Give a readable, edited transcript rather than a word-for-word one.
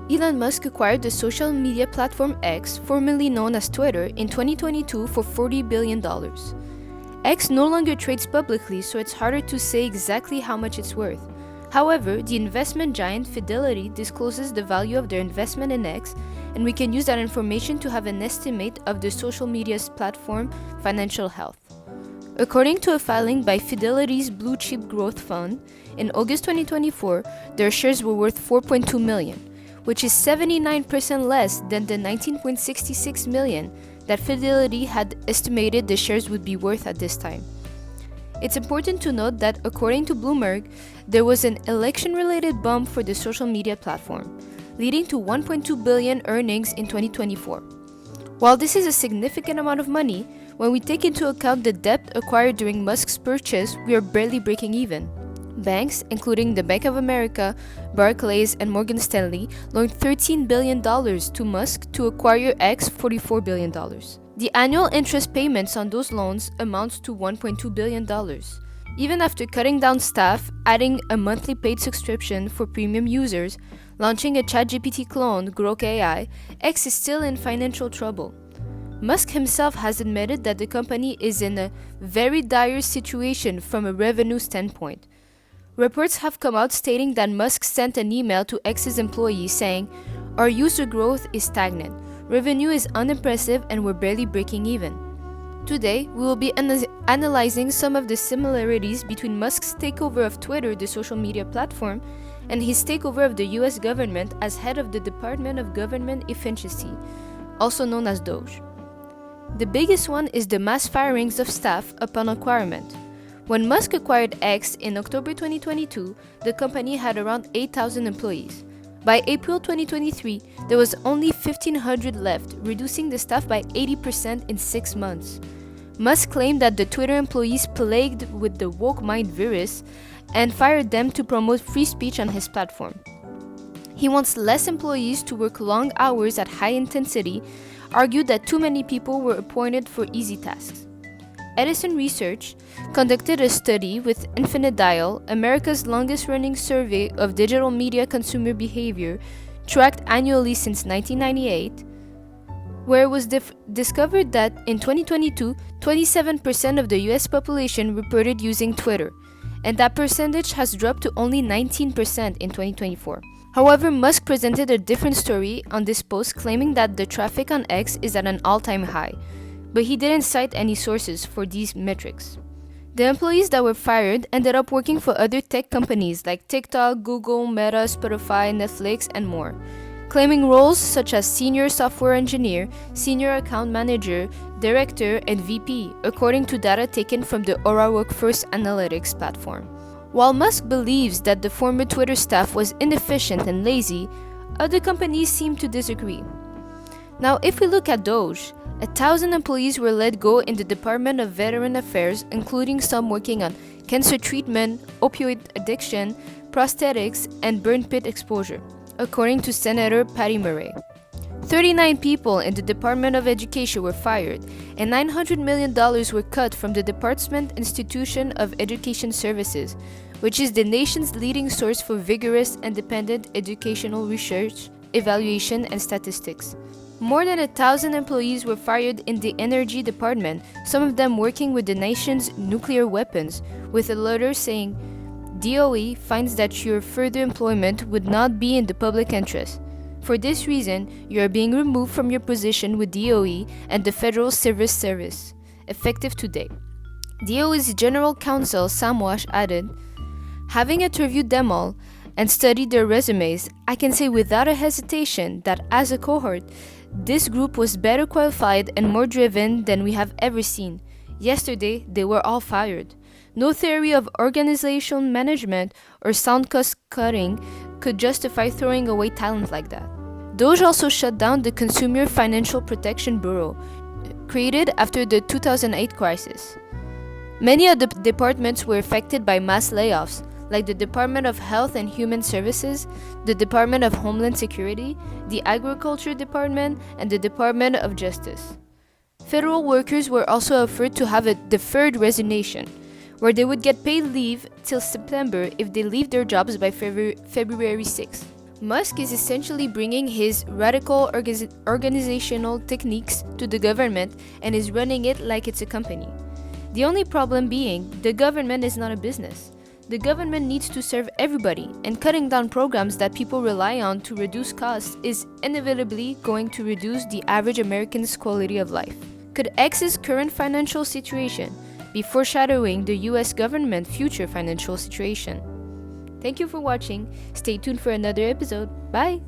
Elon Musk acquired the social media platform X, formerly known as Twitter, in 2022 for $40 billion. X no longer trades publicly, so it's harder to say exactly how much it's worth. However, the investment giant Fidelity discloses the value of their investment in X, and we can use that information to have an estimate of the social media's platform financial health. According to a filing by Fidelity's Blue Chip Growth Fund, in August 2024, their shares were worth $4.2 million, which is 79% less than the $19.66 million that Fidelity had estimated the shares would be worth at this time. It's important to note that according to Bloomberg, there was an election-related bump for the social media platform, leading to $1.2 billion earnings in 2024. While this is a significant amount of money, when we take into account the debt acquired during Musk's purchase, we are barely breaking even. Banks, including the Bank of America, Barclays, and Morgan Stanley, loaned $13 billion to Musk to acquire X $44 billion. The annual interest payments on those loans amounts to $1.2 billion. Even after cutting down staff, adding a monthly paid subscription for premium users, launching a ChatGPT clone, Grok AI, X is still in financial trouble. Musk himself has admitted that the company is in a very dire situation from a revenue standpoint. Reports have come out stating that Musk sent an email to X's employees saying, "Our user growth is stagnant, revenue is unimpressive, and we're barely breaking even." Today, we will be analyzing some of the similarities between Musk's takeover of Twitter, the social media platform, and his takeover of the US government as head of the Department of Government Efficiency, also known as DOGE. The biggest one is the mass firings of staff upon acquirement. When Musk acquired X in October 2022, the company had around 8,000 employees. By April 2023, there was only 1,500 left, reducing the staff by 80% in 6 months. Musk claimed that the Twitter employees plagued with the woke mind virus and fired them to promote free speech on his platform. He wants less employees to work long hours at high intensity, argued that too many people were appointed for easy tasks. Edison Research conducted a study with Infinite Dial, America's longest-running survey of digital media consumer behavior, tracked annually since 1998, where it was discovered that in 2022, 27% of the US population reported using Twitter, and that percentage has dropped to only 19% in 2024. However, Musk presented a different story on this post, claiming that the traffic on X is at an all-time high, but he didn't cite any sources for these metrics. The employees that were fired ended up working for other tech companies like TikTok, Google, Meta, Spotify, Netflix, and more, claiming roles such as senior software engineer, senior account manager, director, and VP, according to data taken from the Aura Workforce Analytics platform. While Musk believes that the former Twitter staff was inefficient and lazy, other companies seem to disagree. Now, if we look at Doge, 1,000 employees were let go in the Department of Veteran Affairs, including some working on cancer treatment, opioid addiction, prosthetics, and burn pit exposure, according to Senator Patty Murray. 39 people in the Department of Education were fired, and $900 million were cut from the Department Institution of Education Services, which is the nation's leading source for vigorous, independent educational research, evaluation, and statistics. More than 1,000 employees were fired in the Energy Department, some of them working with the nation's nuclear weapons, with a letter saying, "DOE finds that your further employment would not be in the public interest. For this reason, you are being removed from your position with DOE and the Federal Civil Service, effective today." DOE's General Counsel Sam Wash added, "Having interviewed them all and studied their resumes, I can say without a hesitation that as a cohort, this group was better qualified and more driven than we have ever seen. Yesterday, they were all fired. No theory of organizational management or sound cost cutting could justify throwing away talent like that." Doge also shut down the Consumer Financial Protection Bureau, created after the 2008 crisis. Many of the departments were affected by mass layoffs, like the Department of Health and Human Services, the Department of Homeland Security, the Agriculture Department, and the Department of Justice. Federal workers were also offered to have a deferred resignation, where they would get paid leave till September if they leave their jobs by February 6. Musk is essentially bringing his radical organizational techniques to the government and is running it like it's a company. The only problem being, the government is not a business. The government needs to serve everybody, and cutting down programs that people rely on to reduce costs is inevitably going to reduce the average American's quality of life. Could X's current financial situation be foreshadowing the US government's future financial situation? Thank you for watching. Stay tuned for another episode. Bye!